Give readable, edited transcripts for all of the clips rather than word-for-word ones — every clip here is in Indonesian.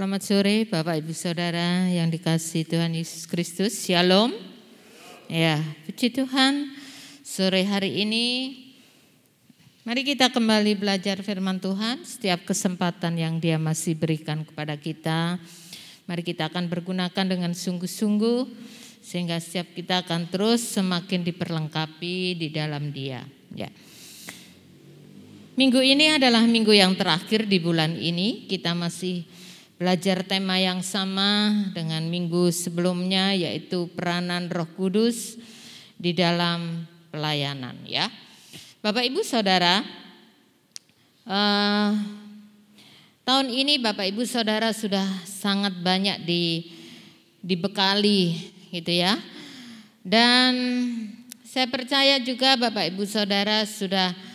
Selamat sore Bapak Ibu Saudara yang dikasihi Tuhan Yesus Kristus. Shalom. Ya, puji Tuhan. Sore hari ini mari kita kembali belajar firman Tuhan. Setiap kesempatan yang Dia masih berikan kepada kita, mari kita akan bergunakan dengan sungguh-sungguh sehingga setiap kita akan terus semakin diperlengkapi di dalam Dia. Ya. Minggu ini adalah minggu yang terakhir di bulan ini. Kita masih belajar tema yang sama dengan minggu sebelumnya, yaitu peranan Roh Kudus di dalam pelayanan. Ya, Bapak Ibu Saudara, tahun ini Bapak Ibu Saudara sudah sangat banyak dibekali, gitu ya. Dan saya percaya juga Bapak Ibu Saudara sudah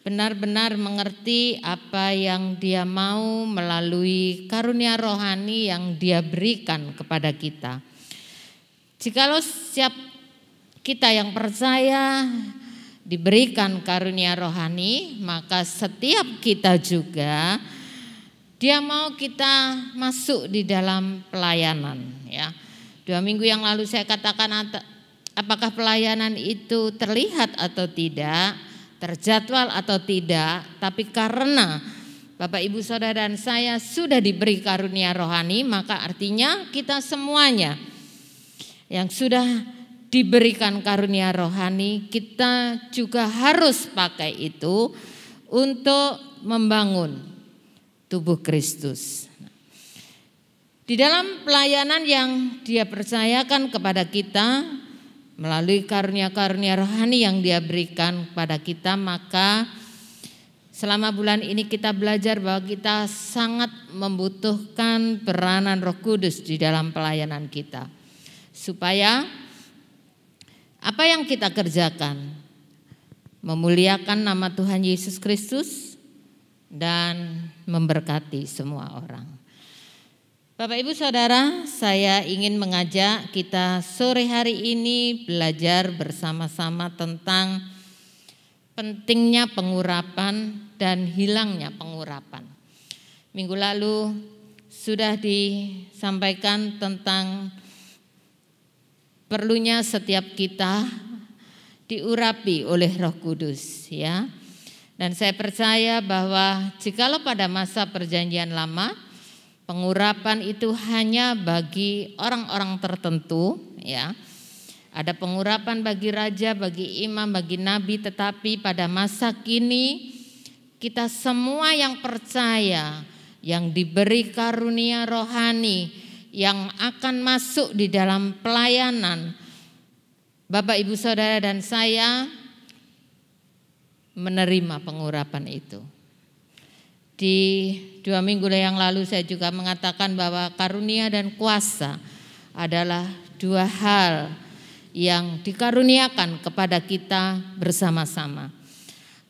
benar-benar mengerti apa yang Dia mau melalui karunia rohani yang Dia berikan kepada kita. Jikalau setiap kita yang percaya diberikan karunia rohani, maka setiap kita juga Dia mau kita masuk di dalam pelayanan. Ya, 2 minggu yang lalu saya katakan apakah pelayanan itu terlihat atau tidak, terjadwal atau tidak, tapi karena Bapak Ibu Saudara dan saya sudah diberi karunia rohani, maka artinya kita semuanya yang sudah diberikan karunia rohani, kita juga harus pakai itu untuk membangun tubuh Kristus. Di dalam pelayanan yang Dia percayakan kepada kita melalui karunia-karunia rohani yang Dia berikan kepada kita, maka selama bulan ini kita belajar bahwa kita sangat membutuhkan peranan Roh Kudus di dalam pelayanan kita. Supaya apa yang kita kerjakan memuliakan nama Tuhan Yesus Kristus dan memberkati semua orang. Bapak Ibu Saudara, saya ingin mengajak kita sore hari ini belajar bersama-sama tentang pentingnya pengurapan dan hilangnya pengurapan. Minggu lalu sudah disampaikan tentang perlunya setiap kita diurapi oleh Roh Kudus, ya. Dan saya percaya bahwa jikalau pada masa Perjanjian Lama pengurapan itu hanya bagi orang-orang tertentu, ya. Ada pengurapan bagi raja, bagi imam, bagi nabi, tetapi pada masa kini kita semua yang percaya, yang diberi karunia rohani, yang akan masuk di dalam pelayanan, Bapak Ibu Saudara dan saya menerima pengurapan itu. Di 2 minggu yang lalu saya juga mengatakan bahwa karunia dan kuasa adalah 2 hal yang dikaruniakan kepada kita bersama-sama.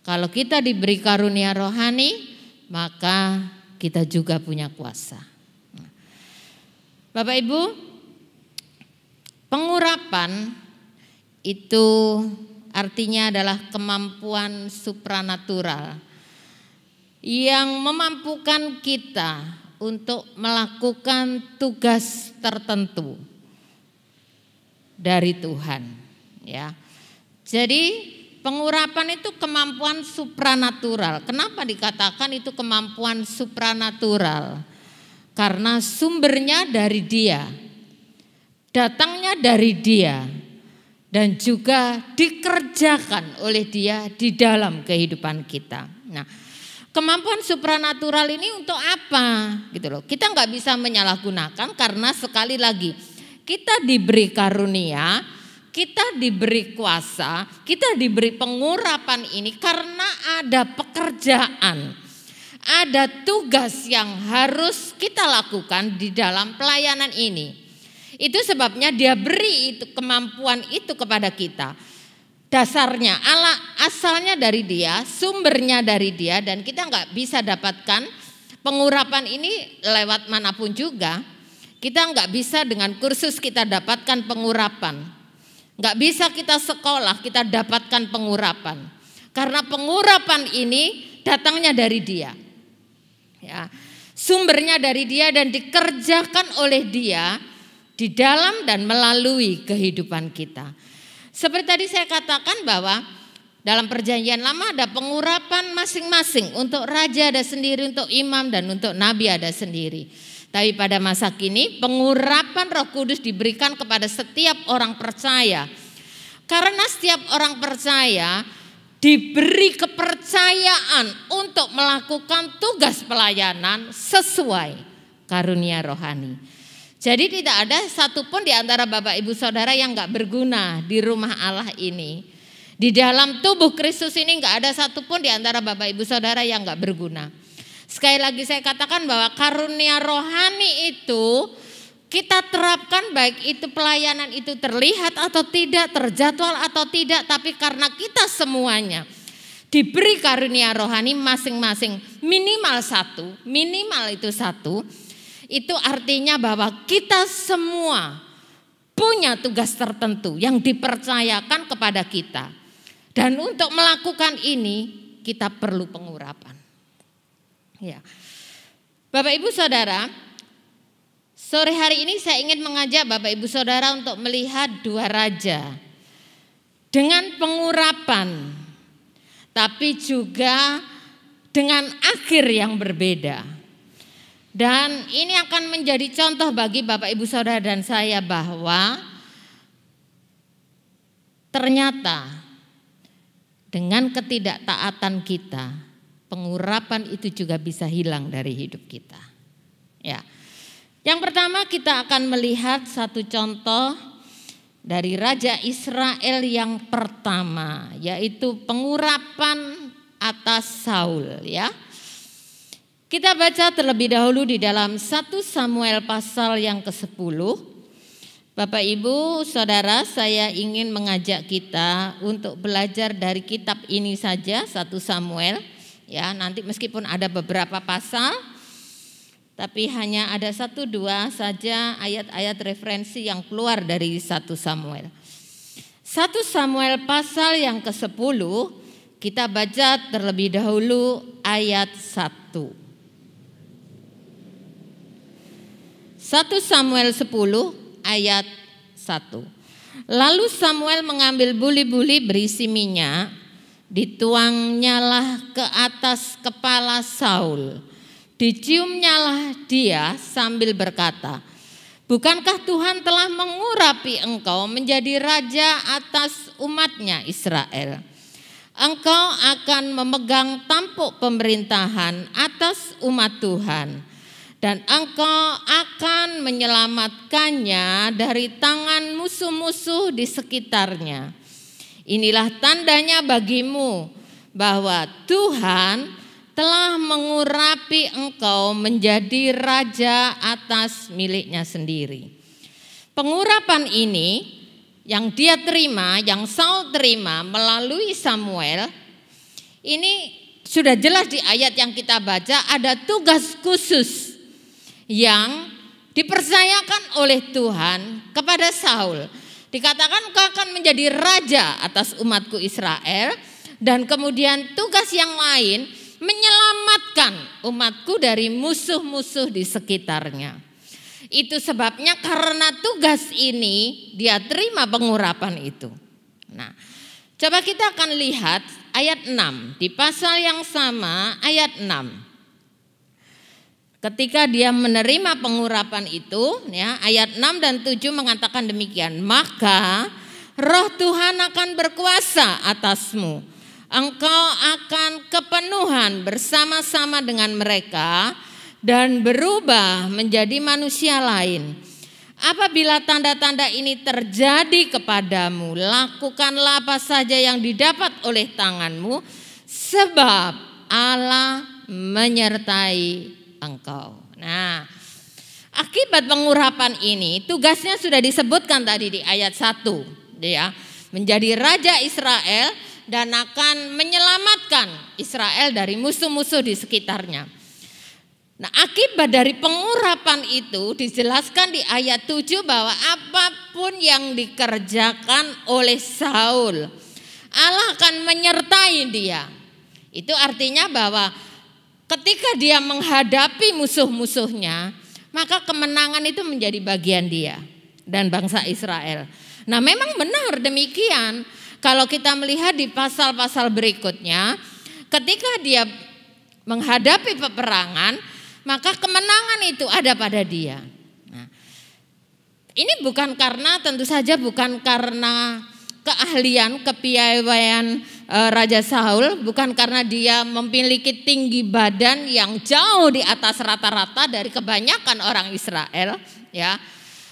Kalau kita diberi karunia rohani, maka kita juga punya kuasa. Bapak Ibu, pengurapan itu artinya adalah kemampuan supranatural yang memampukan kita untuk melakukan tugas tertentu dari Tuhan, ya. Jadi pengurapan itu kemampuan supranatural. Kenapa dikatakan itu kemampuan supranatural? Karena sumbernya dari Dia, datangnya dari Dia, dan juga dikerjakan oleh Dia di dalam kehidupan kita. Nah, kemampuan supranatural ini untuk apa? Gitu loh. Kita nggak bisa menyalahgunakan karena sekali lagi kita diberi karunia, kita diberi kuasa, kita diberi pengurapan ini karena ada pekerjaan, ada tugas yang harus kita lakukan di dalam pelayanan ini. Itu sebabnya Dia beri itu kemampuan itu kepada kita. Dasarnya, asalnya dari Dia, sumbernya dari Dia, dan kita nggak bisa dapatkan pengurapan ini lewat manapun juga. Kita nggak bisa dengan kursus kita dapatkan pengurapan, nggak bisa kita sekolah kita dapatkan pengurapan, karena pengurapan ini datangnya dari Dia. Ya, Sumbernya dari Dia dan dikerjakan oleh Dia di dalam dan melalui kehidupan kita. Seperti tadi saya katakan bahwa dalam perjanjian lama ada pengurapan masing-masing. Untuk raja ada sendiri, untuk imam dan untuk nabi ada sendiri. Tapi pada masa kini pengurapan Roh Kudus diberikan kepada setiap orang percaya. Karena setiap orang percaya diberi kepercayaan untuk melakukan tugas pelayanan sesuai karunia rohani. Jadi tidak ada satupun di antara Bapak Ibu Saudara yang gak berguna di rumah Allah ini. Di dalam tubuh Kristus ini gak ada satupun di antara Bapak Ibu Saudara yang gak berguna. Sekali lagi saya katakan bahwa karunia rohani itu kita terapkan, baik itu pelayanan itu terlihat atau tidak, terjadwal atau tidak, tapi karena kita semuanya diberi karunia rohani masing-masing minimal itu satu, itu artinya bahwa kita semua punya tugas tertentu yang dipercayakan kepada kita. Dan untuk melakukan ini kita perlu pengurapan. Ya. Bapak Ibu Saudara, sore hari ini saya ingin mengajak Bapak Ibu Saudara untuk melihat dua raja dengan pengurapan, tapi juga dengan akhir yang berbeda. Dan ini akan menjadi contoh bagi Bapak Ibu Saudara dan saya bahwa ternyata dengan ketidaktaatan kita, pengurapan itu juga bisa hilang dari hidup kita. Ya. Yang pertama kita akan melihat satu contoh dari Raja Israel yang pertama, yaitu pengurapan atas Saul, ya. Kita baca terlebih dahulu di dalam 1 Samuel pasal yang ke-10. Bapak Ibu Saudara, saya ingin mengajak kita untuk belajar dari kitab ini saja, 1 Samuel, ya. Nanti meskipun ada beberapa pasal, tapi hanya ada 1-2 saja ayat-ayat referensi yang keluar dari 1 Samuel. 1 Samuel pasal yang ke-10 kita baca terlebih dahulu ayat 1. 1 Samuel 10 ayat 1. Lalu Samuel mengambil buli-buli berisi minyak, dituangnyalah ke atas kepala Saul. Diciumnyalah dia sambil berkata, "Bukankah Tuhan telah mengurapi engkau menjadi raja atas umatnya Israel? Engkau akan memegang tampuk pemerintahan atas umat Tuhan, dan engkau akan menyelamatkannya dari tangan musuh-musuh di sekitarnya. Inilah tandanya bagimu bahwa Tuhan telah mengurapi engkau menjadi raja atas miliknya sendiri." Pengurapan ini yang dia terima, yang Saul terima melalui Samuel, ini sudah jelas di ayat yang kita baca, ada tugas khusus yang dipercayakan oleh Tuhan kepada Saul. Dikatakan engkau akan menjadi raja atas umatku Israel, dan kemudian tugas yang lain menyelamatkan umatku dari musuh-musuh di sekitarnya. Itu sebabnya karena tugas ini dia terima pengurapan itu. Nah, coba kita akan lihat ayat 6 di pasal yang sama, ayat 6. Ketika dia menerima pengurapan itu, ya, ayat 6 dan 7 mengatakan demikian. Maka Roh Tuhan akan berkuasa atasmu. Engkau akan kepenuhan bersama-sama dengan mereka dan berubah menjadi manusia lain. Apabila tanda-tanda ini terjadi kepadamu, lakukanlah apa saja yang didapat oleh tanganmu, sebab Allah menyertai engkau. Nah, akibat pengurapan ini tugasnya sudah disebutkan tadi di ayat 1, ya, menjadi raja Israel dan akan menyelamatkan Israel dari musuh-musuh di sekitarnya. Nah, akibat dari pengurapan itu dijelaskan di ayat 7 bahwa apapun yang dikerjakan oleh Saul, Allah akan menyertai dia. Itu artinya bahwa ketika dia menghadapi musuh-musuhnya, maka kemenangan itu menjadi bagian dia dan bangsa Israel. Nah, memang benar demikian. Kalau kita melihat di pasal-pasal berikutnya, ketika dia menghadapi peperangan, maka kemenangan itu ada pada dia. Nah, ini bukan karena, tentu saja bukan karena keahlian, kepiawaian Raja Saul, bukan karena dia memiliki tinggi badan yang jauh di atas rata-rata dari kebanyakan orang Israel, ya.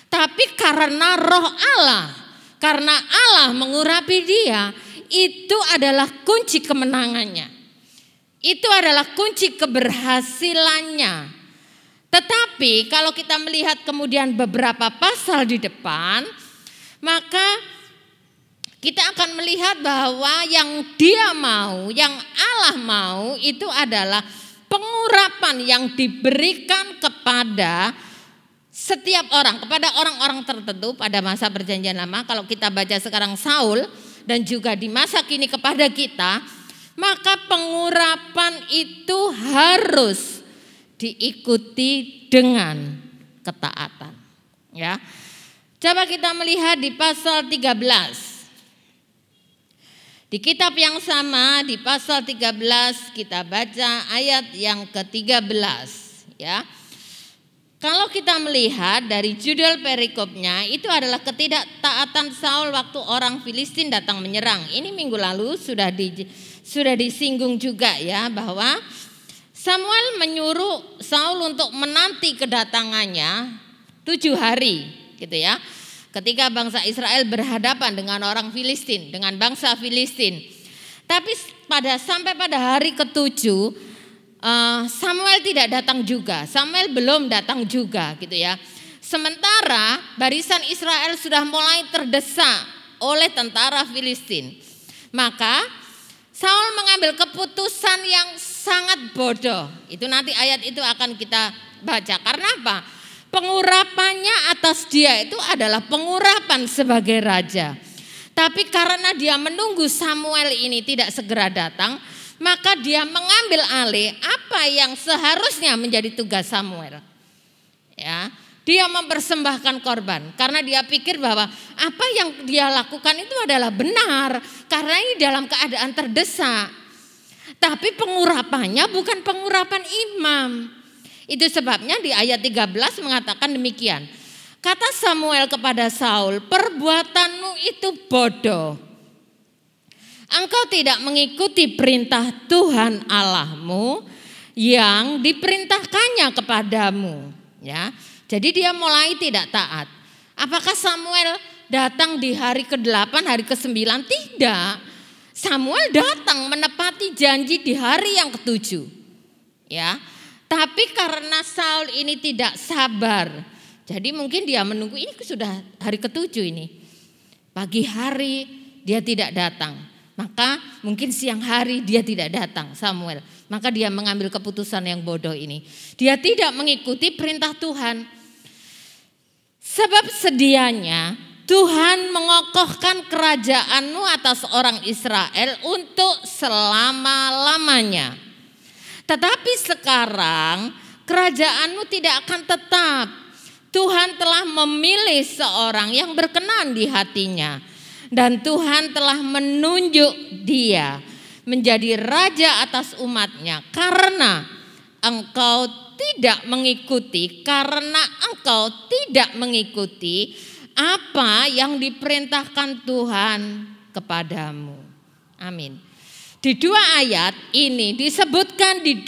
Tapi karena Roh Allah, karena Allah mengurapi dia, itu adalah kunci kemenangannya. Itu adalah kunci keberhasilannya. Tetapi kalau kita melihat kemudian beberapa pasal di depan, maka kita akan melihat bahwa yang dia mau, yang Allah mau itu adalah pengurapan yang diberikan kepada setiap orang, kepada orang-orang tertentu pada masa perjanjian lama. Kalau kita baca sekarang Saul dan juga di masa kini kepada kita, maka pengurapan itu harus diikuti dengan ketaatan. Ya, coba kita melihat di pasal 13. Di kitab yang sama di pasal 13 kita baca ayat yang ke-13, ya. Kalau kita melihat dari judul perikopnya, itu adalah ketidaktaatan Saul waktu orang Filistin datang menyerang. Ini minggu lalu sudah disinggung juga, ya, bahwa Samuel menyuruh Saul untuk menanti kedatangannya 7 hari, gitu ya. Ketika bangsa Israel berhadapan dengan orang Filistin, dengan bangsa Filistin. Tapi sampai pada hari ke-7 Samuel tidak datang juga. Samuel belum datang juga, gitu ya. Sementara barisan Israel sudah mulai terdesak oleh tentara Filistin. Maka Saul mengambil keputusan yang sangat bodoh. Itu nanti ayat itu akan kita baca. Karena apa? Pengurapannya atas dia itu adalah pengurapan sebagai raja. Tapi karena dia menunggu Samuel ini tidak segera datang, maka dia mengambil alih apa yang seharusnya menjadi tugas Samuel. Ya, dia mempersembahkan korban karena dia pikir bahwa apa yang dia lakukan itu adalah benar karena ini dalam keadaan terdesak. Tapi pengurapannya bukan pengurapan imam. Itu sebabnya di ayat 13 mengatakan demikian. Kata Samuel kepada Saul, perbuatanmu itu bodoh. Engkau tidak mengikuti perintah Tuhan Allahmu yang diperintahkannya kepadamu. Ya, jadi dia mulai tidak taat. Apakah Samuel datang di hari ke-8, hari ke-9? Tidak. Samuel datang menepati janji di hari yang ke-7. Ya, tapi karena Saul ini tidak sabar, jadi mungkin dia menunggu, ini sudah hari ke-7 ini. Pagi hari dia tidak datang. Maka mungkin siang hari dia tidak datang Samuel. Maka dia mengambil keputusan yang bodoh ini. Dia tidak mengikuti perintah Tuhan. Sebab sedianya Tuhan mengokohkan kerajaanmu atas orang Israel untuk selama-lamanya. Tetapi sekarang kerajaanmu tidak akan tetap. Tuhan telah memilih seorang yang berkenan di hatinya. Dan Tuhan telah menunjuk dia menjadi raja atas umatnya. Karena engkau tidak mengikuti apa yang diperintahkan Tuhan kepadamu. Amin. Di 2 ayat ini disebutkan di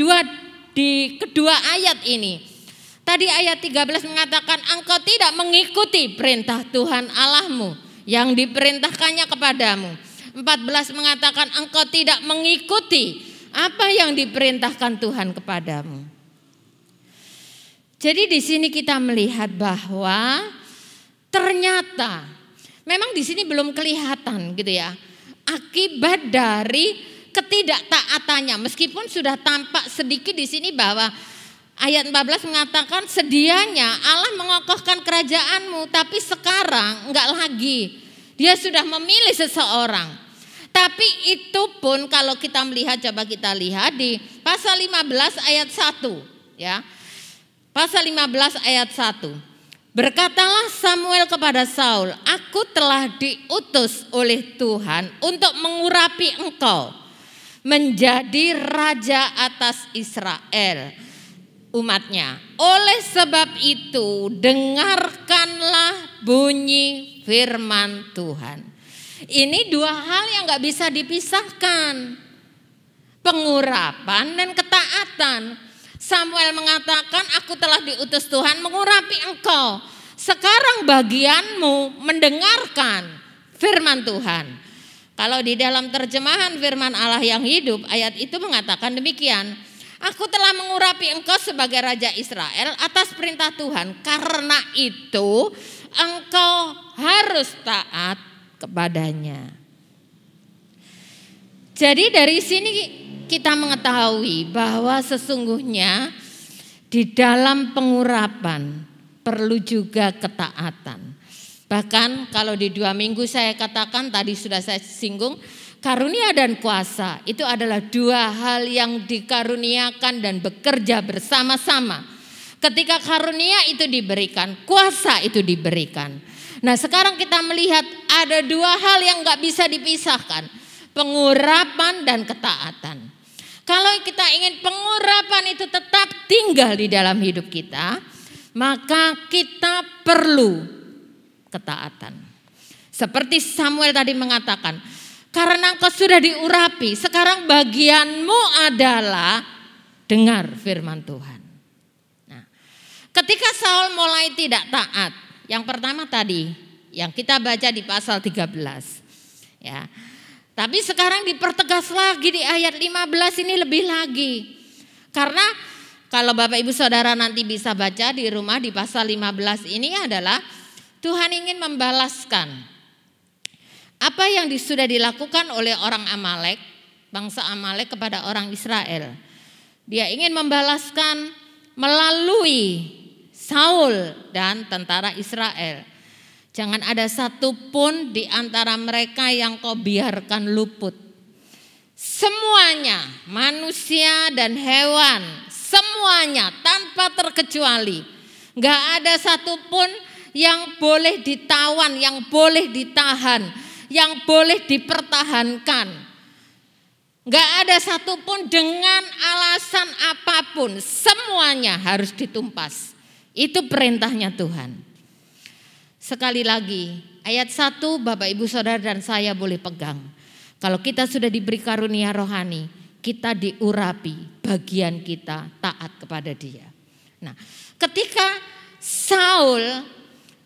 kedua ayat ini. Tadi ayat 13 mengatakan engkau tidak mengikuti perintah Tuhan Allahmu yang diperintahkannya kepadamu. 14 mengatakan engkau tidak mengikuti apa yang diperintahkan Tuhan kepadamu. Jadi di sini kita melihat bahwa ternyata memang di sini belum kelihatan gitu ya akibat dari ketidaktaatannya, meskipun sudah tampak sedikit di sini bahwa ayat 14 mengatakan sedianya Allah mengokohkan kerajaanmu, tapi sekarang enggak lagi. Dia sudah memilih seseorang. Tapi itu pun kalau kita melihat, coba kita lihat di pasal 15 ayat 1 ya. Pasal 15 ayat 1. Berkatalah Samuel kepada Saul, aku telah diutus oleh Tuhan untuk mengurapi engkau menjadi raja atas Israel, umatnya. Oleh sebab itu dengarkanlah bunyi firman Tuhan. Ini dua hal yang gak bisa dipisahkan. Pengurapan dan ketaatan. Samuel mengatakan, aku telah diutus Tuhan mengurapi engkau. Sekarang bagianmu mendengarkan firman Tuhan. Kalau di dalam terjemahan firman Allah yang hidup, ayat itu mengatakan demikian. Aku telah mengurapi engkau sebagai Raja Israel atas perintah Tuhan. Karena itu engkau harus taat kepadanya. Jadi dari sini kita mengetahui bahwa sesungguhnya di dalam pengurapan perlu juga ketaatan. Bahkan kalau di 2 minggu saya katakan, tadi sudah saya singgung, karunia dan kuasa itu adalah 2 hal yang dikaruniakan dan bekerja bersama-sama. Ketika karunia itu diberikan, kuasa itu diberikan. Nah sekarang kita melihat ada 2 hal yang gak bisa dipisahkan. Pengurapan dan ketaatan. Kalau kita ingin pengurapan itu tetap tinggal di dalam hidup kita, maka kita perlu ketaatan. Seperti Samuel tadi mengatakan, karena engkau sudah diurapi, sekarang bagianmu adalah dengar firman Tuhan. Nah, ketika Saul mulai tidak taat, yang pertama tadi yang kita baca di pasal 13 ya. Tapi sekarang dipertegas lagi di ayat 15 ini lebih lagi. Karena kalau Bapak Ibu Saudara nanti bisa baca di rumah di pasal 15 ini adalah Tuhan ingin membalaskan apa yang sudah dilakukan oleh orang Amalek, bangsa Amalek kepada orang Israel. Dia ingin membalaskan melalui Saul dan tentara Israel. Jangan ada satupun di antara mereka yang kau biarkan luput. Semuanya, manusia dan hewan, semuanya tanpa terkecuali. Gak ada satupun yang boleh ditawan, yang boleh ditahan, yang boleh dipertahankan. Gak ada satupun dengan alasan apapun, semuanya harus ditumpas. Itu perintahnya Tuhan. Sekali lagi, ayat 1 Bapak Ibu Saudara dan saya boleh pegang. Kalau kita sudah diberi karunia rohani, kita diurapi, bagian kita taat kepada Dia. Nah, ketika Saul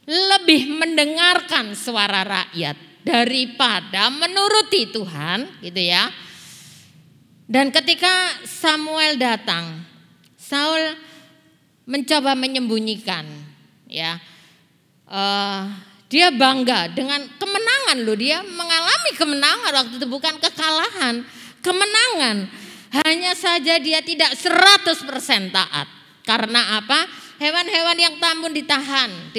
lebih mendengarkan suara rakyat daripada menuruti Tuhan, gitu ya. Dan ketika Samuel datang, Saul mencoba menyembunyikan, ya. Dia bangga dengan kemenangan loh, dia mengalami kemenangan waktu itu, bukan kekalahan, kemenangan. Hanya saja dia tidak 100% taat. Karena apa? Hewan-hewan yang tambun ditahan,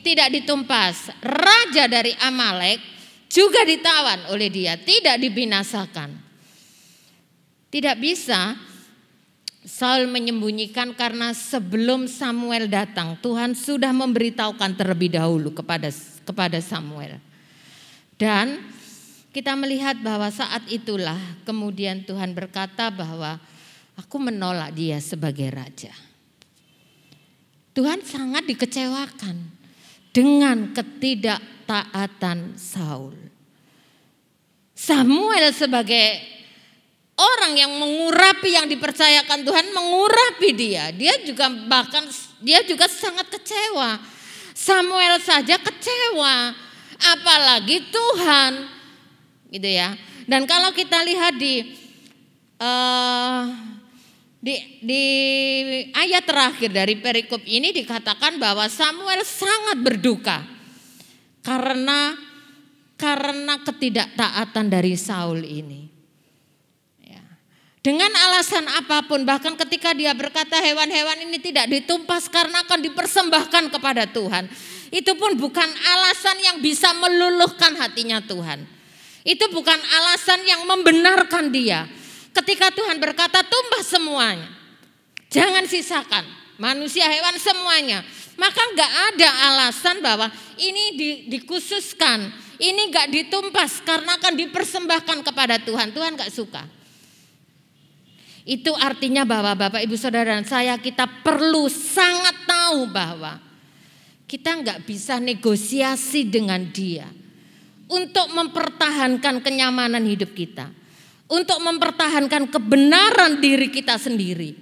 tidak ditumpas. Raja dari Amalek juga ditawan oleh dia, tidak dibinasakan. Tidak bisa Saul menyembunyikan karena sebelum Samuel datang Tuhan sudah memberitahukan terlebih dahulu kepada Samuel. Dan kita melihat bahwa saat itulah kemudian Tuhan berkata bahwa aku menolak dia sebagai raja. Tuhan sangat dikecewakan dengan ketidaktaatan Saul. Samuel sebagai orang yang mengurapi, yang dipercayakan Tuhan mengurapi dia. Dia juga sangat kecewa. Samuel saja kecewa, apalagi Tuhan, gitu ya. Dan kalau kita lihat di ayat terakhir dari perikop ini dikatakan bahwa Samuel sangat berduka karena ketidaktaatan dari Saul ini. Dengan alasan apapun, bahkan ketika dia berkata hewan-hewan ini tidak ditumpas karena akan dipersembahkan kepada Tuhan. Itu pun bukan alasan yang bisa meluluhkan hatinya Tuhan. Itu bukan alasan yang membenarkan dia. Ketika Tuhan berkata tumpah semuanya, jangan sisakan, manusia, hewan, semuanya. Maka gak ada alasan bahwa ini dikhususkan, ini gak ditumpas karena akan dipersembahkan kepada Tuhan. Tuhan gak suka. Itu artinya bahwa Bapak, Ibu, Saudara dan saya, kita perlu sangat tahu bahwa kita gak bisa negosiasi dengan dia untuk mempertahankan kenyamanan hidup kita, untuk mempertahankan kebenaran diri kita sendiri.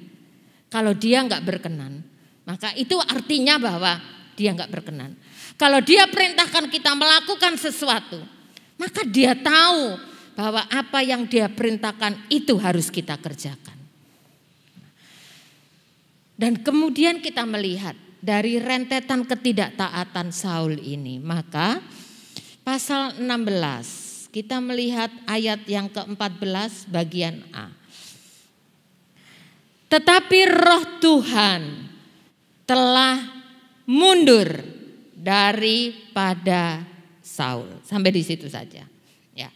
Kalau dia gak berkenan, maka itu artinya bahwa dia gak berkenan. Kalau dia perintahkan kita melakukan sesuatu, maka dia tahu bahwa apa yang dia perintahkan itu harus kita kerjakan. Dan kemudian kita melihat dari rentetan ketidaktaatan Saul ini, maka pasal 16 kita melihat ayat yang ke-14 bagian A. Tetapi roh Tuhan telah mundur daripada Saul. Sampai di situ saja. Ya.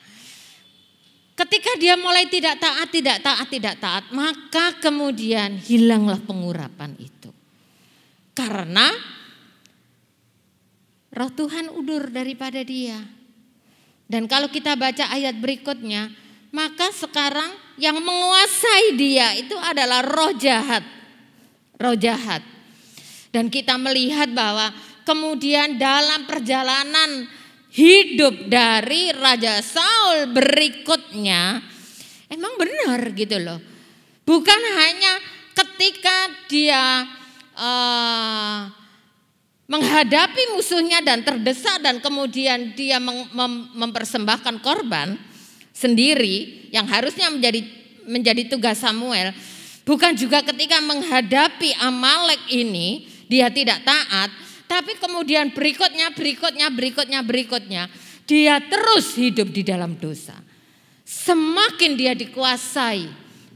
Ketika dia mulai tidak taat, maka kemudian hilanglah pengurapan itu. Karena roh Tuhan undur daripada dia. Dan kalau kita baca ayat berikutnya, maka sekarang yang menguasai dia itu adalah roh jahat. Roh jahat. Dan kita melihat bahwa kemudian dalam perjalanan hidup dari Raja Saul berikutnya, emang benar gitu loh. Bukan hanya ketika dia menghadapi musuhnya dan terdesak dan kemudian dia mempersembahkan korban sendiri yang harusnya menjadi tugas Samuel. Bukan juga ketika menghadapi Amalek ini dia tidak taat, tapi kemudian berikutnya dia terus hidup di dalam dosa. Semakin dia dikuasai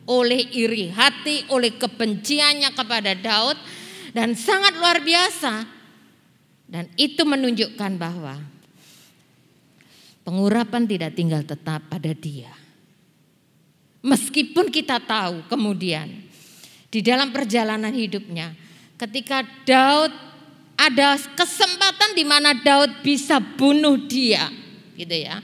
oleh iri hati, oleh kebenciannya kepada Daud, dan sangat luar biasa. Dan itu menunjukkan bahwa pengurapan tidak tinggal tetap pada dia. Meskipun kita tahu kemudian di dalam perjalanan hidupnya, ketika Daud ada kesempatan di mana Daud bisa bunuh dia, gitu ya.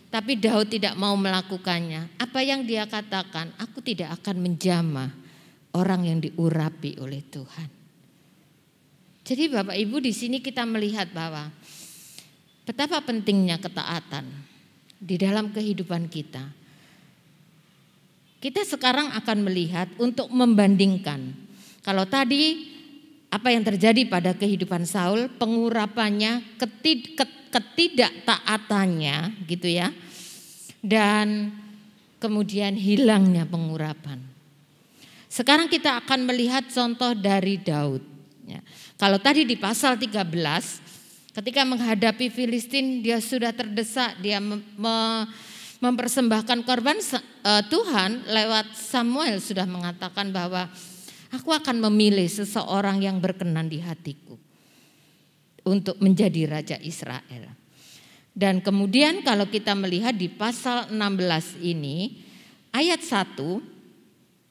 Tapi Daud tidak mau melakukannya. Apa yang dia katakan? Aku tidak akan menjamah orang yang diurapi oleh Tuhan. Jadi Bapak Ibu, di sini kita melihat bahwa betapa pentingnya ketaatan di dalam kehidupan kita. Kita sekarang akan melihat untuk membandingkan. Kalau tadi apa yang terjadi pada kehidupan Saul, pengurapannya, ketidaktaatannya gitu ya. Dan kemudian hilangnya pengurapan. Sekarang kita akan melihat contoh dari Daud. Ya. Kalau tadi di pasal 13, ketika menghadapi Filistin dia sudah terdesak, dia mempersembahkan korban, Tuhan lewat Samuel sudah mengatakan bahwa aku akan memilih seseorang yang berkenan di hatiku untuk menjadi raja Israel. Dan kemudian kalau kita melihat di pasal 16 ini, ayat 1,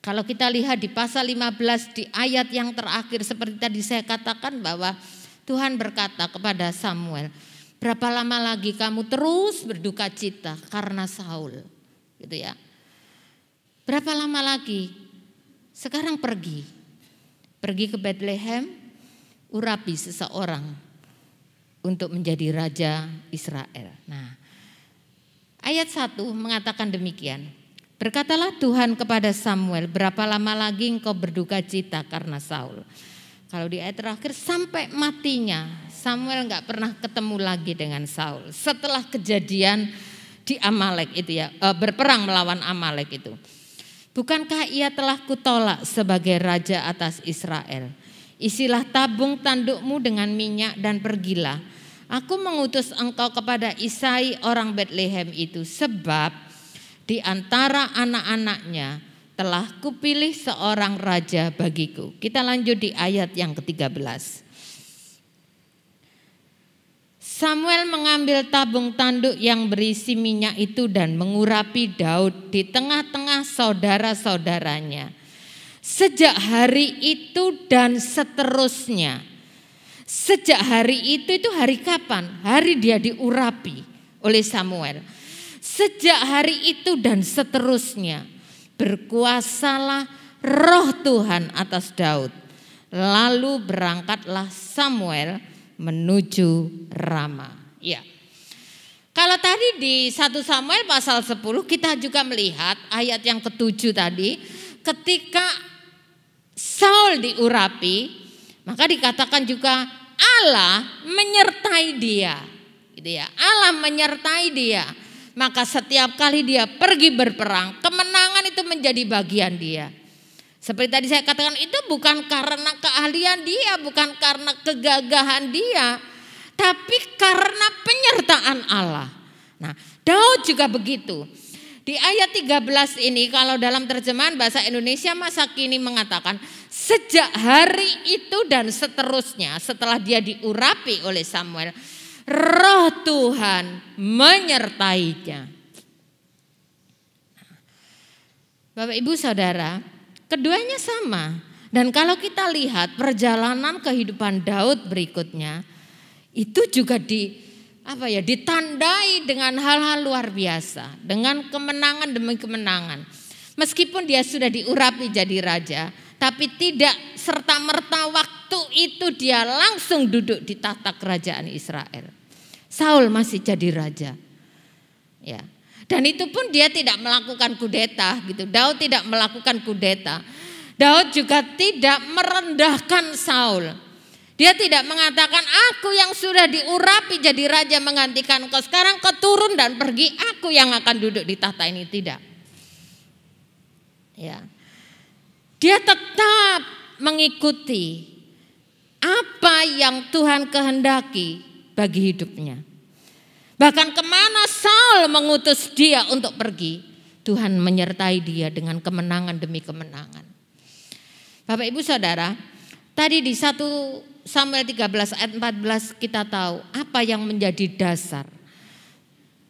kalau kita lihat di pasal 15 di ayat yang terakhir seperti tadi saya katakan bahwa Tuhan berkata kepada Samuel, berapa lama lagi kamu terus berduka cita karena Saul, gitu ya. Berapa lama lagi? Sekarang pergi ke Bethlehem, urapi seseorang untuk menjadi raja Israel. Nah, ayat 1 mengatakan demikian. Berkatalah Tuhan kepada Samuel, berapa lama lagi engkau berduka cita karena Saul? Kalau di ayat terakhir sampai matinya Samuel gak pernah ketemu lagi dengan Saul. Setelah kejadian di Amalek itu ya, berperang melawan Amalek itu. Bukankah ia telah kutolak sebagai raja atas Israel? Isilah tabung tandukmu dengan minyak dan pergilah. Aku mengutus engkau kepada Isai orang Bethlehem itu, sebab di antara anak-anaknya telah kupilih seorang raja bagiku. Kita lanjut di ayat yang ke-13. Samuel mengambil tabung tanduk yang berisi minyak itu dan mengurapi Daud di tengah-tengah saudara-saudaranya. Sejak hari itu dan seterusnya. Sejak hari itu hari kapan? Hari dia diurapi oleh Samuel. Sejak hari itu dan seterusnya berkuasalah roh Tuhan atas Daud. Lalu berangkatlah Samuel menuju Rama. Ya. Kalau tadi di 1 Samuel pasal 10 kita juga melihat ayat yang ke-7 tadi, ketika Saul diurapi, maka dikatakan juga Allah menyertai dia. Gitu ya. Allah menyertai dia. Maka setiap kali dia pergi berperang, kemenangan itu menjadi bagian dia. Seperti tadi saya katakan, itu bukan karena keahlian dia, bukan karena kegagahan dia, tapi karena penyertaan Allah. Nah, Daud juga begitu. Di ayat 13 ini kalau dalam terjemahan bahasa Indonesia masa kini mengatakan, sejak hari itu dan seterusnya, setelah dia diurapi oleh Samuel, roh Tuhan menyertainya. Bapak Ibu Saudara, keduanya sama. Dan kalau kita lihat perjalanan kehidupan Daud berikutnya, itu juga ditandai dengan hal-hal luar biasa, dengan kemenangan demi kemenangan. Meskipun dia sudah diurapi jadi raja, tapi tidak serta-merta waktu itu dia langsung duduk di tahta kerajaan Israel. Saul masih jadi raja. Ya. Dan itu pun dia tidak melakukan kudeta gitu. Daud tidak melakukan kudeta. Daud juga tidak merendahkan Saul. Dia tidak mengatakan aku yang sudah diurapi jadi raja menggantikan kau, sekarang kau turun dan pergi, aku yang akan duduk di tahta ini. Tidak. Ya. Dia tetap mengikuti apa yang Tuhan kehendaki bagi hidupnya. Bahkan kemana Saul mengutus dia untuk pergi, Tuhan menyertai dia dengan kemenangan demi kemenangan. Bapak Ibu Saudara, tadi di 1 Samuel 13 ayat 14 kita tahu apa yang menjadi dasar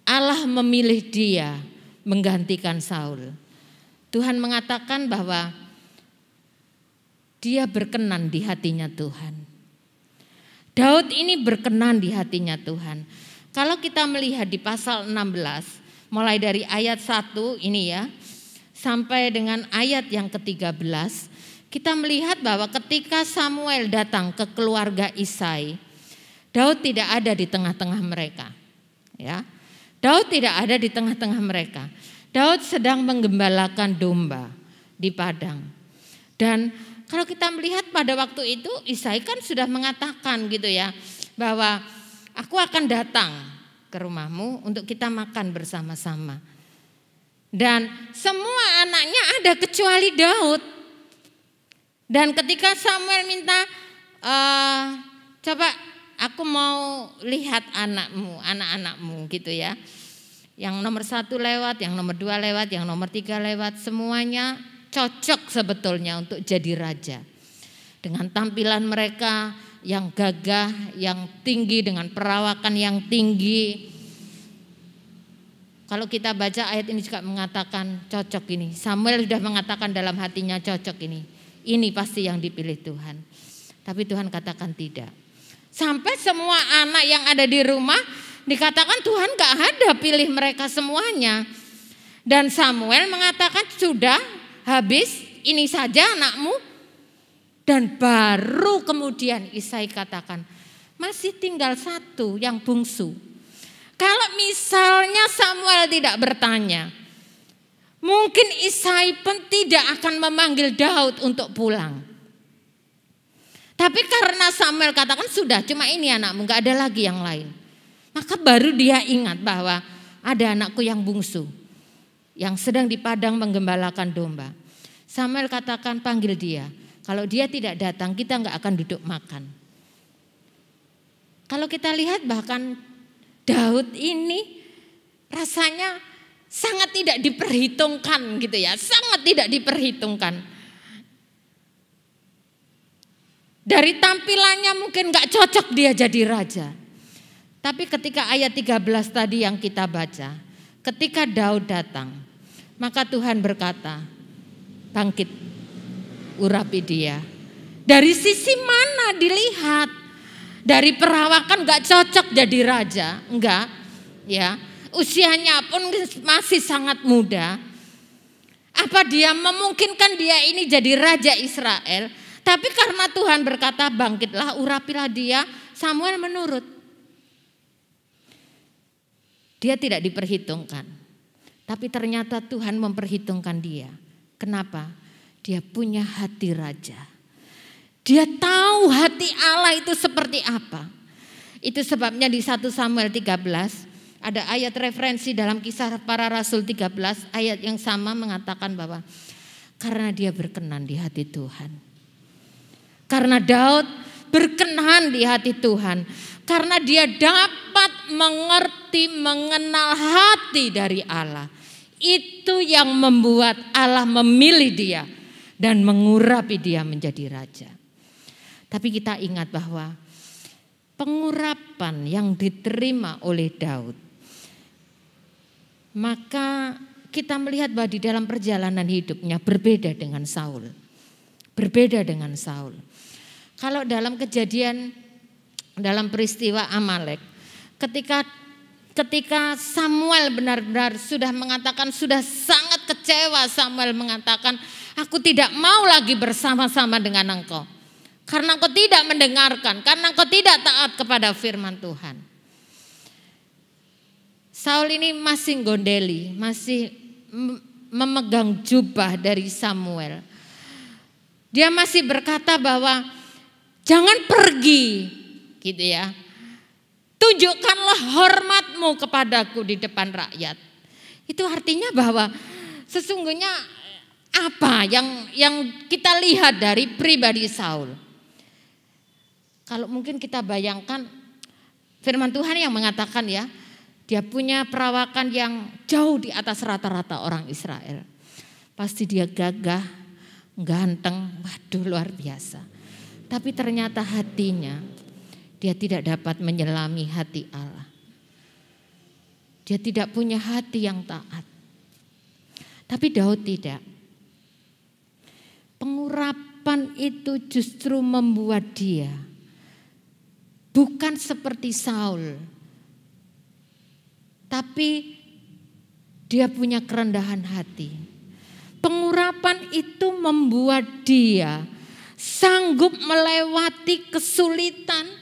Allah memilih dia menggantikan Saul. Tuhan mengatakan bahwa dia berkenan di hatinya Tuhan. Daud ini berkenan di hatinya Tuhan. Kalau kita melihat di pasal 16, mulai dari ayat 1 ini ya, sampai dengan ayat yang ke-13, kita melihat bahwa ketika Samuel datang ke keluarga Isai, Daud tidak ada di tengah-tengah mereka. Ya, Daud tidak ada di tengah-tengah mereka. Daud sedang menggembalakan domba di padang. Dan kalau kita melihat pada waktu itu Isai kan sudah mengatakan gitu ya, bahwa aku akan datang ke rumahmu untuk kita makan bersama-sama. Dan semua anaknya ada kecuali Daud. Dan ketika Samuel minta, coba aku mau lihat anak-anakmu gitu ya. Yang nomor 1 lewat, yang nomor 2 lewat, yang nomor 3 lewat, semuanya cocok sebetulnya untuk jadi raja. Dengan tampilan mereka yang gagah, yang tinggi, dengan perawakan yang tinggi. Kalau kita baca ayat ini juga mengatakan cocok ini. Samuel sudah mengatakan dalam hatinya cocok ini. Ini pasti yang dipilih Tuhan. Tapi Tuhan katakan tidak. Sampai semua anak yang ada di rumah dikatakan Tuhan gak ada pilih mereka semuanya. Dan Samuel mengatakan sudah habis, ini saja anakmu. Dan baru kemudian Isai katakan masih tinggal 1 yang bungsu. Kalau misalnya Samuel tidak bertanya, mungkin Isai pun tidak akan memanggil Daud untuk pulang. Tapi karena Samuel katakan sudah cuma ini anakmu, gak ada lagi yang lain. Maka baru dia ingat bahwa ada anakku yang bungsu, yang sedang di padang menggembalakan domba. Samuel katakan panggil dia. Kalau dia tidak datang kita gak akan duduk makan. Kalau kita lihat bahkan Daud ini rasanya sangat tidak diperhitungkan gitu ya. Sangat tidak diperhitungkan. Dari tampilannya mungkin gak cocok dia jadi raja. Tapi ketika ayat 13 tadi yang kita baca, ketika Daud datang, maka Tuhan berkata, bangkit, urapi dia. Dari sisi mana dilihat? Dari perawakan gak cocok jadi raja, enggak, ya. Usianya pun masih sangat muda. Apa dia memungkinkan dia ini jadi raja Israel? Tapi karena Tuhan berkata bangkitlah, urapilah dia, Samuel menurut. Dia tidak diperhitungkan. Tapi ternyata Tuhan memperhitungkan dia. Kenapa? Dia punya hati raja. Dia tahu hati Allah itu seperti apa. Itu sebabnya di 1 Samuel 13 ada ayat referensi dalam Kisah Para Rasul 13, ayat yang sama mengatakan bahwa karena dia berkenan di hati Tuhan. Karena Daud berkenan di hati Tuhan. Karena dia dapat mengerti, mengenal hati dari Allah. Itu yang membuat Allah memilih dia dan mengurapi dia menjadi raja. Tapi kita ingat bahwa pengurapan yang diterima oleh Daud, maka kita melihat bahwa di dalam perjalanan hidupnya berbeda dengan Saul. Berbeda dengan Saul. Kalau dalam kejadian, dalam peristiwa Amalek, ketika Samuel benar-benar sudah mengatakan, sudah sangat kecewa, Samuel mengatakan, aku tidak mau lagi bersama-sama dengan engkau. Karena engkau tidak mendengarkan, karena engkau tidak taat kepada firman Tuhan. Saul ini masih gondeli, masih memegang jubah dari Samuel. Dia masih berkata bahwa jangan pergi, gitu ya. Tunjukkanlah hormatmu kepadaku di depan rakyat. Itu artinya bahwa sesungguhnya apa yang kita lihat dari pribadi Saul. Kalau mungkin kita bayangkan firman Tuhan yang mengatakan ya, dia punya perawakan yang jauh di atas rata-rata orang Israel. Pasti dia gagah, ganteng, waduh luar biasa. Tapi ternyata hatinya dia tidak dapat menyelami hati Allah. Dia tidak punya hati yang taat. Tapi Daud tidak. Pengurapan itu justru membuat dia bukan seperti Saul, tapi dia punya kerendahan hati. Pengurapan itu membuat dia sanggup melewati kesulitan,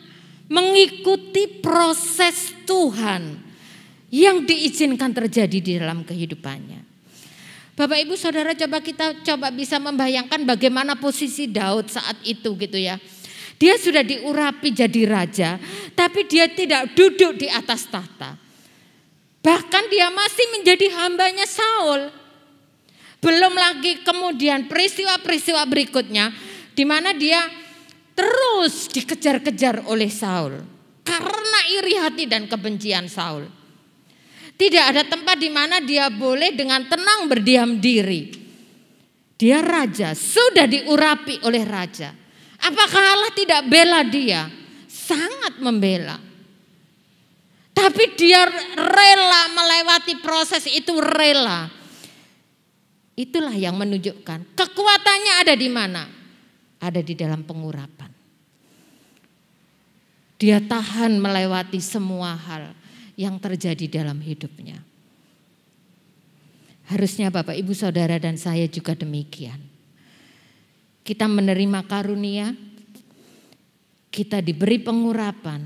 mengikuti proses Tuhan yang diizinkan terjadi di dalam kehidupannya. Bapak Ibu Saudara, coba bisa membayangkan bagaimana posisi Daud saat itu gitu ya. Dia sudah diurapi jadi raja, tapi dia tidak duduk di atas tahta. Bahkan dia masih menjadi hambanya Saul. Belum lagi kemudian peristiwa-peristiwa berikutnya di mana dia terus dikejar-kejar oleh Saul karena iri hati dan kebencian Saul. Tidak ada tempat di mana dia boleh dengan tenang berdiam diri. Dia raja, sudah diurapi oleh raja. Apakah Allah tidak bela dia? Sangat membela. Tapi dia rela melewati proses itu, rela. Itulah yang menunjukkan kekuatannya ada di mana? Ada di dalam pengurapan. Dia tahan melewati semua hal yang terjadi dalam hidupnya. Harusnya Bapak Ibu Saudara dan saya juga demikian. Kita menerima karunia, kita diberi pengurapan.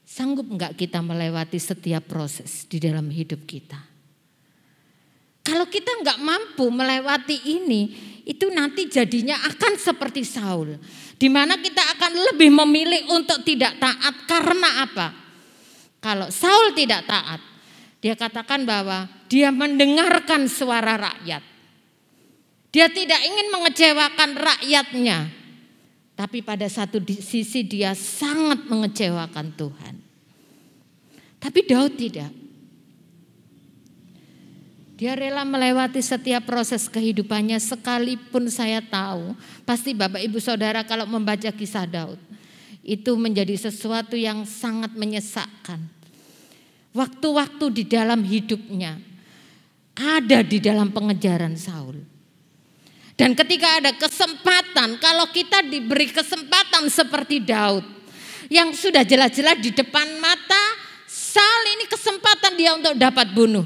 Sanggup enggak kita melewati setiap proses di dalam hidup kita? Kalau kita enggak mampu melewati ini, itu nanti jadinya akan seperti Saul. Di mana kita akan lebih memilih untuk tidak taat karena apa? Kalau Saul tidak taat, dia katakan bahwa dia mendengarkan suara rakyat. Dia tidak ingin mengecewakan rakyatnya. Tapi pada satu sisi dia sangat mengecewakan Tuhan. Tapi Daud tidak. Dia rela melewati setiap proses kehidupannya, sekalipun saya tahu. Pasti Bapak Ibu Saudara kalau membaca kisah Daud. itu menjadi sesuatu yang sangat menyesakkan. Waktu-waktu di dalam hidupnya ada di dalam pengejaran Saul. Dan ketika ada kesempatan, kalau kita diberi kesempatan seperti Daud yang sudah jelas-jelas di depan mata Saul, ini kesempatan dia untuk dapat bunuh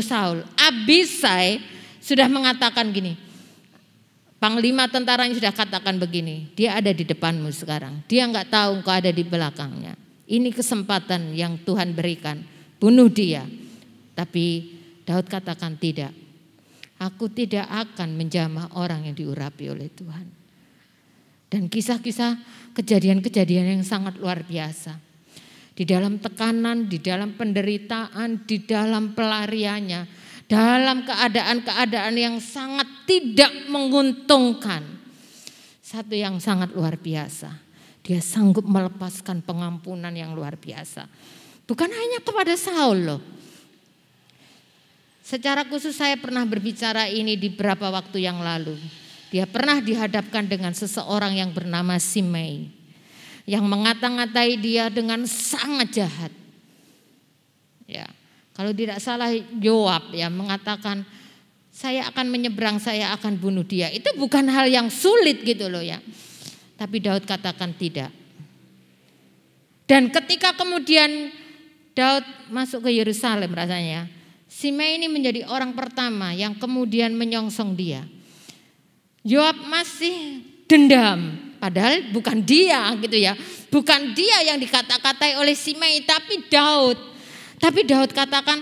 Saul. Abisai sudah mengatakan gini, panglima tentaranya sudah katakan begini, dia ada di depanmu sekarang, dia nggak tahu engkau ada di belakangnya. Ini kesempatan yang Tuhan berikan, bunuh dia. Tapi Daud katakan tidak, aku tidak akan menjamah orang yang diurapi oleh Tuhan. Dan kisah-kisah kejadian-kejadian yang sangat luar biasa. Di dalam tekanan, di dalam penderitaan, di dalam pelariannya, dalam keadaan-keadaan yang sangat tidak menguntungkan. Satu yang sangat luar biasa, dia sanggup melepaskan pengampunan yang luar biasa. Bukan hanya kepada Saul loh. Secara khusus saya pernah berbicara ini di beberapa waktu yang lalu. Dia pernah dihadapkan dengan seseorang yang bernama Simei, yang mengata-ngatai dia dengan sangat jahat. Ya, kalau tidak salah Yoab ya mengatakan, saya akan menyeberang, saya akan bunuh dia. Itu bukan hal yang sulit gitu loh ya. Tapi Daud katakan tidak. Dan ketika kemudian Daud masuk ke Yerusalem rasanya, Simei ini menjadi orang pertama yang kemudian menyongsong dia. Yoab masih dendam, padahal bukan dia gitu ya. Bukan dia yang dikata-katai oleh Simei, tapi Daud. Tapi Daud katakan,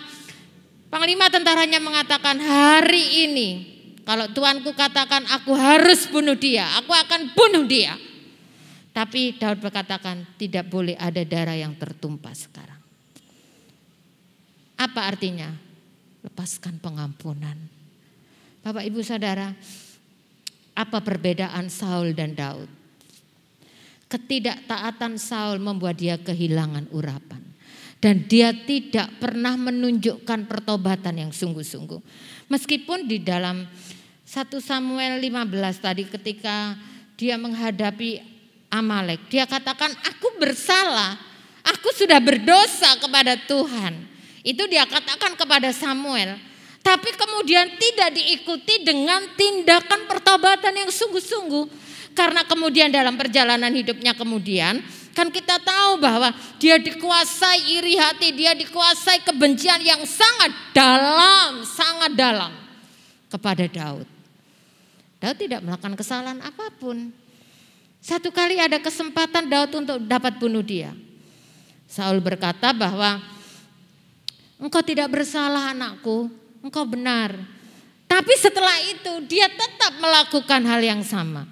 panglima tentaranya mengatakan, hari ini kalau Tuanku katakan aku harus bunuh dia, aku akan bunuh dia. Tapi Daud berkatakan tidak boleh ada darah yang tertumpah sekarang. Apa artinya? Lepaskan pengampunan. Bapak Ibu Saudara, apa perbedaan Saul dan Daud? Ketidaktaatan Saul membuat dia kehilangan urapan. Dan dia tidak pernah menunjukkan pertobatan yang sungguh-sungguh. Meskipun di dalam 1 Samuel 15 tadi ketika dia menghadapi Amalek, dia katakan aku bersalah, aku sudah berdosa kepada Tuhan. Itu dia katakan kepada Samuel. Tapi kemudian tidak diikuti dengan tindakan pertobatan yang sungguh-sungguh. Karena kemudian dalam perjalanan hidupnya kemudian, kan kita tahu bahwa dia dikuasai iri hati, dia dikuasai kebencian yang sangat dalam kepada Daud. Daud tidak melakukan kesalahan apapun. Satu kali ada kesempatan Daud untuk dapat bunuh dia. Saul berkata bahwa engkau tidak bersalah anakku, engkau benar. Tapi setelah itu dia tetap melakukan hal yang sama.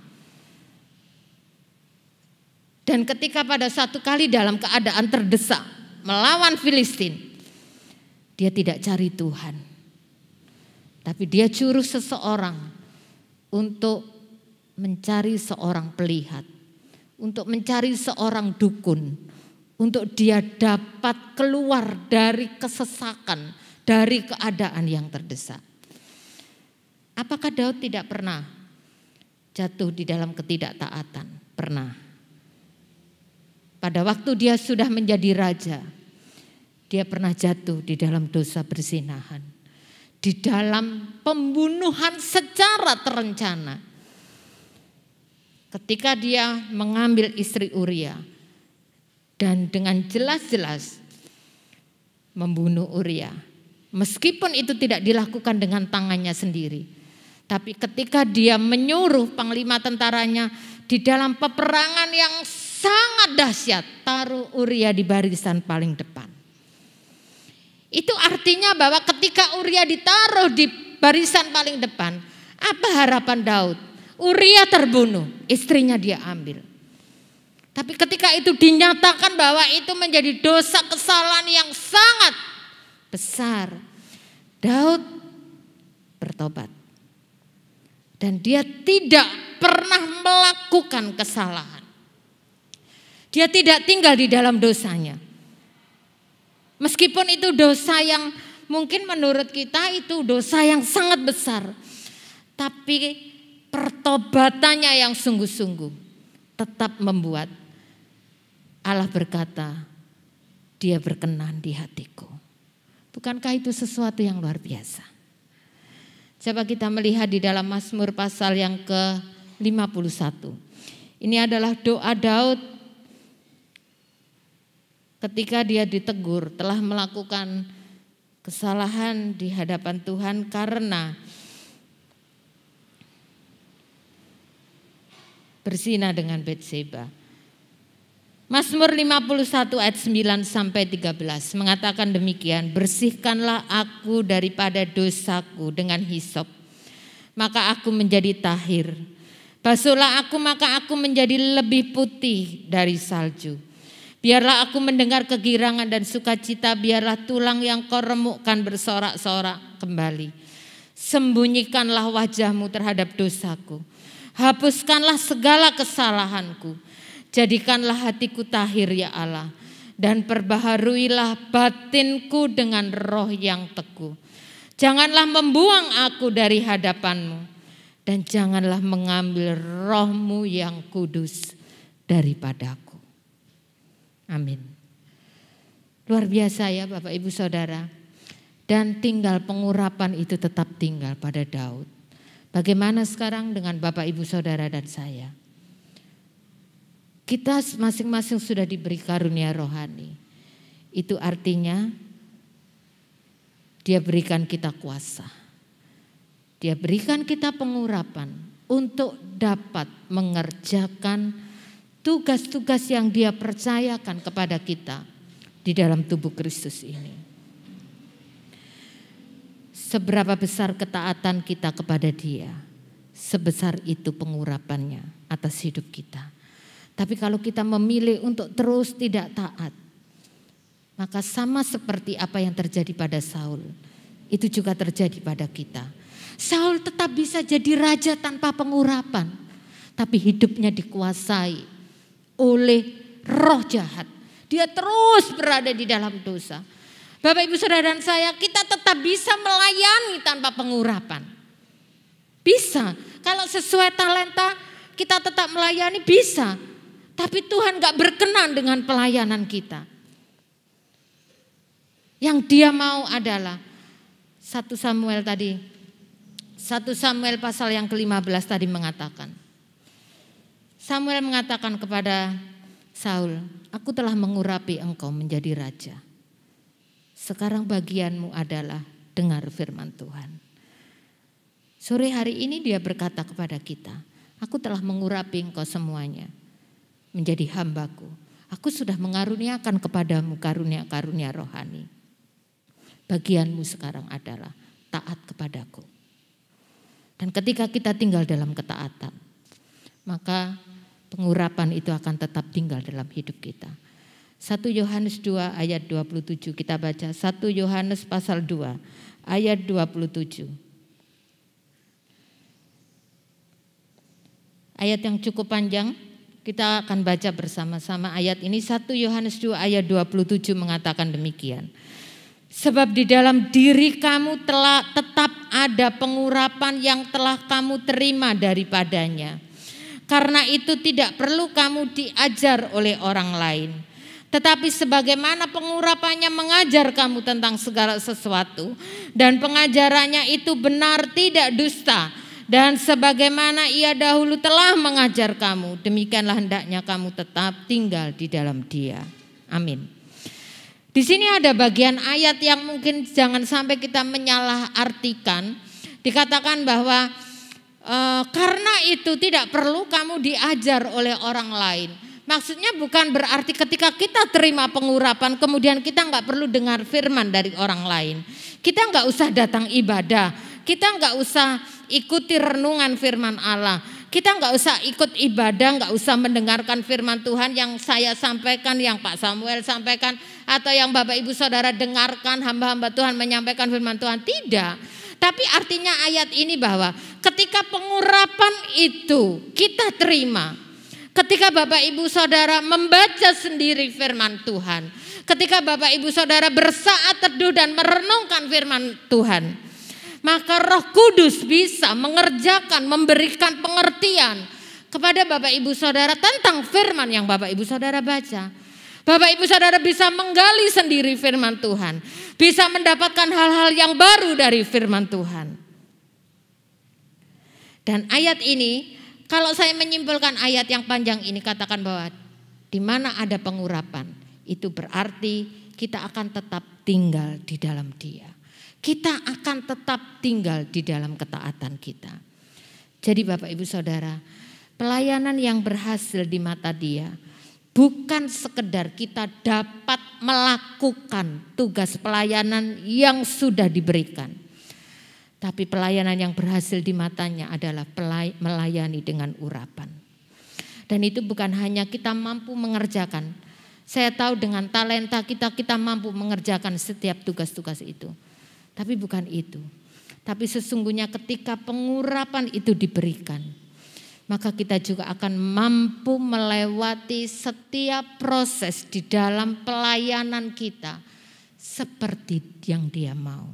Dan ketika pada satu kali dalam keadaan terdesak melawan Filistin, dia tidak cari Tuhan. Tapi dia suruh seseorang untuk mencari seorang pelihat, untuk mencari seorang dukun, untuk dia dapat keluar dari kesesakan, dari keadaan yang terdesak. Apakah Daud tidak pernah jatuh di dalam ketidaktaatan? Pernah. Pada waktu dia sudah menjadi raja, dia pernah jatuh di dalam dosa perzinahan, di dalam pembunuhan secara terencana. Ketika dia mengambil istri Uria dan dengan jelas-jelas membunuh Uria, meskipun itu tidak dilakukan dengan tangannya sendiri, tapi ketika dia menyuruh panglima tentaranya di dalam peperangan yang sangat dahsyat, taruh Uria di barisan paling depan. Itu artinya bahwa ketika Uria ditaruh di barisan paling depan, apa harapan Daud? Uria terbunuh, istrinya dia ambil. Tapi ketika itu dinyatakan bahwa itu menjadi dosa kesalahan yang sangat besar, Daud bertobat. Dan dia tidak pernah melakukan kesalahan. Dia tidak tinggal di dalam dosanya. Meskipun itu dosa yang mungkin menurut kita itu dosa yang sangat besar. Tapi pertobatannya yang sungguh-sungguh. tetap membuat Allah berkata, dia berkenan di hatiku. Bukankah itu sesuatu yang luar biasa? Coba kita melihat di dalam Mazmur pasal yang ke-51. Ini adalah doa Daud ketika dia ditegur telah melakukan kesalahan di hadapan Tuhan karena berzina dengan Batseba. Mazmur 51 ayat 9 sampai 13 mengatakan demikian, bersihkanlah aku daripada dosaku dengan hisop, maka aku menjadi tahir. Basuhlah aku, maka aku menjadi lebih putih dari salju. Biarlah aku mendengar kegirangan dan sukacita, biarlah tulang yang kau remukkan bersorak-sorak kembali. Sembunyikanlah wajahmu terhadap dosaku, hapuskanlah segala kesalahanku. Jadikanlah hatiku tahir ya Allah, dan perbaharuilah batinku dengan roh yang teguh. Janganlah membuang aku dari hadapanmu, dan janganlah mengambil rohmu yang kudus daripadaku. Amin. Luar biasa ya Bapak Ibu Saudara. Dan tinggal pengurapan itu tetap tinggal pada Daud. Bagaimana sekarang dengan Bapak Ibu Saudara dan saya? Kita masing-masing sudah diberi karunia rohani. Itu artinya Dia berikan kita kuasa. Dia berikan kita pengurapan untuk dapat mengerjakan tugas-tugas yang Dia percayakan kepada kita di dalam tubuh Kristus ini. Seberapa besar ketaatan kita kepada Dia, sebesar itu pengurapannya atas hidup kita. Tapi kalau kita memilih untuk terus tidak taat, maka sama seperti apa yang terjadi pada Saul, itu juga terjadi pada kita. Saul tetap bisa jadi raja tanpa pengurapan, tapi hidupnya dikuasai oleh roh jahat. Dia terus berada di dalam dosa. Bapak Ibu Saudara dan saya, kita tetap bisa melayani tanpa pengurapan. Bisa, kalau sesuai talenta kita tetap melayani bisa. Tapi Tuhan gak berkenan dengan pelayanan kita. Yang Dia mau adalah 1 Samuel pasal yang ke-15 tadi mengatakan. Samuel mengatakan kepada Saul, aku telah mengurapi engkau menjadi raja. Sekarang bagianmu adalah dengar firman Tuhan. Sore hari ini Dia berkata kepada kita, aku telah mengurapi engkau semuanya menjadi hambaku. Aku sudah mengaruniakan kepadamu karunia-karunia rohani. Bagianmu sekarang adalah taat kepadaku. Dan ketika kita tinggal dalam ketaatan, maka pengurapan itu akan tetap tinggal dalam hidup kita. 1 Yohanes 2 ayat 27 kita baca. 1 Yohanes pasal 2 ayat 27. Ayat yang cukup panjang. Kita akan baca bersama-sama ayat ini. 1 Yohanes 2 ayat 27 mengatakan demikian. Sebab di dalam diri kamu telah tetap ada pengurapan yang telah kamu terima daripadanya. Karena itu tidak perlu kamu diajar oleh orang lain. Tetapi sebagaimana pengurapannya mengajar kamu tentang segala sesuatu. Dan pengajarannya itu benar, tidak dusta. Dan sebagaimana Ia dahulu telah mengajar kamu, demikianlah hendaknya kamu tetap tinggal di dalam Dia. Amin. Di sini ada bagian ayat yang mungkin jangan sampai kita menyalahartikan. Dikatakan bahwa karena itu tidak perlu kamu diajar oleh orang lain. Maksudnya bukan berarti ketika kita terima pengurapan kemudian kita nggak perlu dengar firman dari orang lain. Kita nggak usah datang ibadah. Kita nggak usah ikuti renungan firman Allah. Kita nggak usah ikut ibadah, nggak usah mendengarkan firman Tuhan yang saya sampaikan, yang Pak Samuel sampaikan, atau yang Bapak Ibu Saudara dengarkan hamba-hamba Tuhan menyampaikan firman Tuhan. Tidak. Tapi artinya ayat ini bahwa ketika pengurapan itu kita terima, ketika Bapak Ibu Saudara membaca sendiri firman Tuhan, ketika Bapak Ibu Saudara bersaat teduh dan merenungkan firman Tuhan, maka Roh Kudus bisa mengerjakan, memberikan pengertian kepada Bapak Ibu Saudara tentang firman yang Bapak Ibu Saudara baca. Bapak Ibu Saudara bisa menggali sendiri firman Tuhan, bisa mendapatkan hal-hal yang baru dari firman Tuhan. Dan ayat ini, kalau saya menyimpulkan ayat yang panjang ini, katakan bahwa di mana ada pengurapan, itu berarti kita akan tetap tinggal di dalam Dia. Kita akan tetap tinggal di dalam ketaatan kita. Jadi Bapak Ibu Saudara, pelayanan yang berhasil di mata Dia bukan sekedar kita dapat melakukan tugas pelayanan yang sudah diberikan. Tapi pelayanan yang berhasil di matanya adalah melayani dengan urapan. Dan itu bukan hanya kita mampu mengerjakan. Saya tahu dengan talenta kita mampu mengerjakan setiap tugas-tugas itu. Tapi bukan itu. Tapi sesungguhnya ketika pengurapan itu diberikan, maka kita juga akan mampu melewati setiap proses di dalam pelayanan kita seperti yang Dia mau.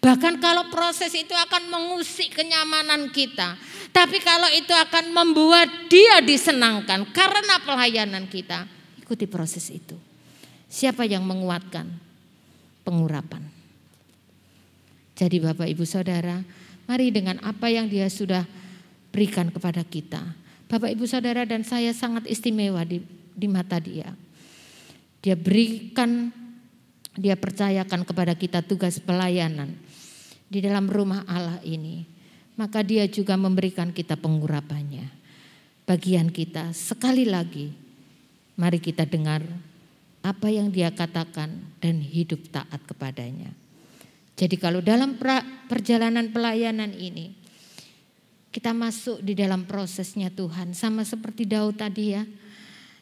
Bahkan kalau proses itu akan mengusik kenyamanan kita, tapi kalau itu akan membuat Dia disenangkan karena pelayanan kita, ikuti proses itu. Siapa yang menguatkan? Pengurapan. Jadi Bapak Ibu Saudara, mari dengan apa yang Dia sudah berikan kepada kita. Bapak Ibu Saudara dan saya sangat istimewa di mata Dia. Dia berikan, Dia percayakan kepada kita tugas pelayanan di dalam rumah Allah ini. Maka Dia juga memberikan kita pengurapannya. Bagian kita sekali lagi, mari kita dengar apa yang Dia katakan dan hidup taat kepadanya. Jadi kalau dalam perjalanan pelayanan ini, kita masuk di dalam prosesnya Tuhan. Sama seperti Daud tadi ya.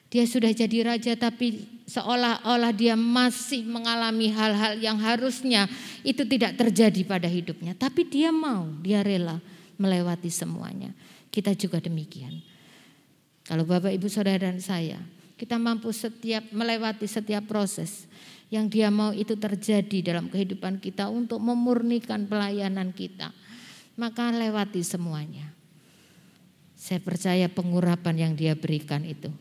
Dia sudah jadi raja tapi seolah-olah dia masih mengalami hal-hal yang harusnya itu tidak terjadi pada hidupnya. Tapi dia mau, dia rela melewati semuanya. Kita juga demikian. Kalau Bapak Ibu Saudara dan saya, kita mampu melewati setiap proses yang Dia mau itu terjadi dalam kehidupan kita untuk memurnikan pelayanan kita. Maka lewati semuanya. Saya percaya pengurapan yang Dia berikan itu,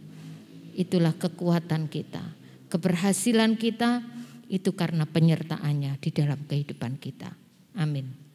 itulah kekuatan kita. Keberhasilan kita itu karena penyertaannya di dalam kehidupan kita. Amin.